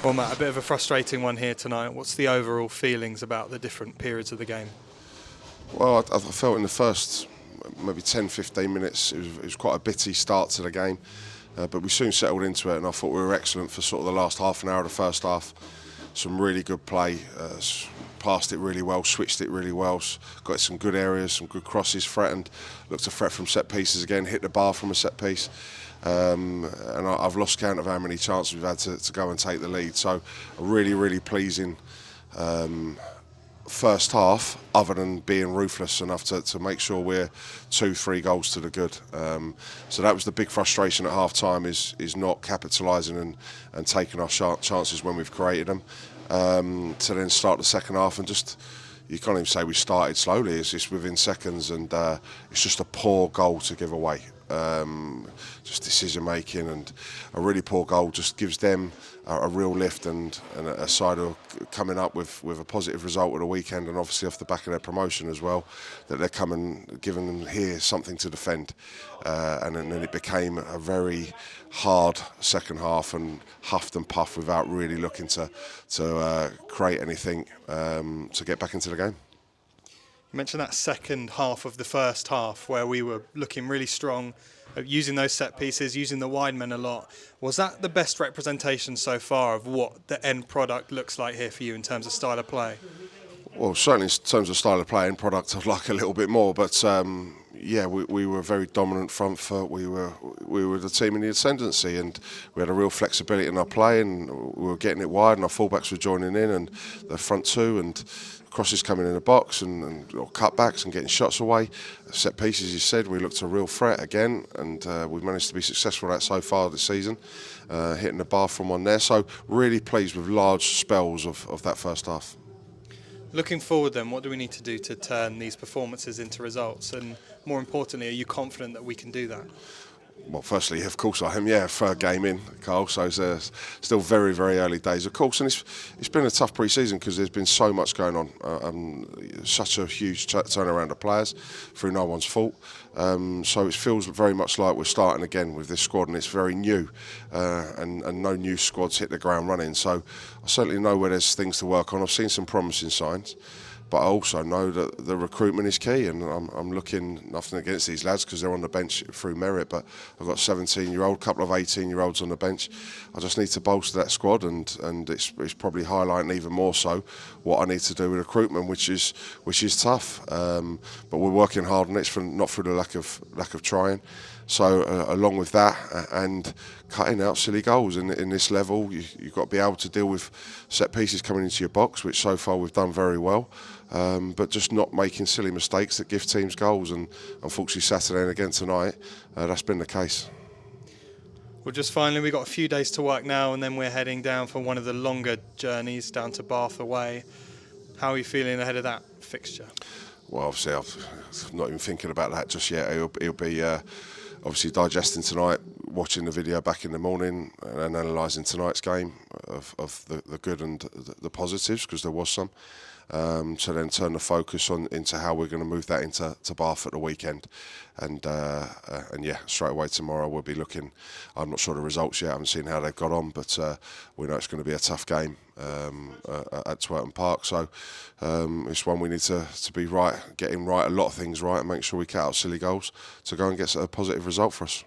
Well, Matt, a bit of a frustrating one here tonight. What's the overall feelings about the different periods of the game? Well, I felt in the first maybe 10-15 minutes it was quite a bitty start to the game, but we soon settled into it, and I thought we were excellent for sort of the last half an hour of the first half. Some really good play, passed it really well, switched it really well, got some good areas, some good crosses, threatened, looked to threat from set pieces again, hit the bar from a set piece. And I've lost count of how many chances we've had to go and take the lead. So a really pleasing first half, other than being ruthless enough to make sure we're 2-3 goals to the good. So that was the big frustration at half time, is not capitalising and taking our chances when we've created them. To then start the second half and just, you can't even say we started slowly, it's just within seconds, and it's just a poor goal to give away. Just decision making, and a really poor goal just gives them a real lift and a side of coming up with a positive result at the weekend, and obviously off the back of their promotion as well, that they're coming, giving them here something to defend, and then it became a very hard second half and huffed and puffed without really looking to create anything to get back into the game. You mentioned that second half of the first half where we were looking really strong, using those set pieces, using the wide men a lot. Was that the best representation so far of what the end product looks like here for you in terms of style of play? Well, certainly in terms of style of play and product, I'd like a little bit more, but yeah, we were very dominant front foot. We were the team in the ascendancy, and we had a real flexibility in our play, and we were getting it wide, and our fullbacks were joining in, and the front two, and crosses coming in the box, and cutbacks and getting shots away. Set pieces, as you said, we looked a real threat again, and we've managed to be successful at that so far this season, hitting the bar from one there. So really pleased with large spells of that first half. Looking forward then, what do we need to do to turn these performances into results? And more importantly, are you confident that we can do that? Well, firstly, of course I am, yeah, third game in, Carl, so it's still very early days, of course, and it's been a tough pre-season because there's been so much going on, such a huge turnaround of players through no one's fault, so it feels very much like we're starting again with this squad, and it's very new, and no new squads hit the ground running, so I certainly know where there's things to work on. I've seen some promising signs, but I also know that the recruitment is key, and I'm looking, nothing against these lads because they're on the bench through merit, but I've got a 17-year-old, couple of 18-year-olds on the bench. I just need to bolster that squad, and it's probably highlighting even more so what I need to do with recruitment, which is tough. But we're working hard on it, not through the lack of trying. So along with that and cutting out silly goals in this level, you've got to be able to deal with set pieces coming into your box, which so far we've done very well, but just not making silly mistakes that give teams goals, and unfortunately Saturday and again tonight, that's been the case. Well, just finally, we've got a few days to work now, and then we're heading down for one of the longer journeys down to Bath away. How are you feeling ahead of that fixture? Well, obviously I'm not even thinking about that just yet. He'll be obviously digesting tonight, watching the video back in the morning, and analysing tonight's game of the good and the positives, because there was some. So then turn the focus into how we're going to move that into Bath at the weekend, and yeah, straight away tomorrow we'll be looking. I'm not sure the results yet. I haven't seen how they've got on, but we know it's going to be a tough game at Twerton Park. So it's one we need to be right, getting right a lot of things right, and make sure we cut out silly goals to go and get a positive result for us.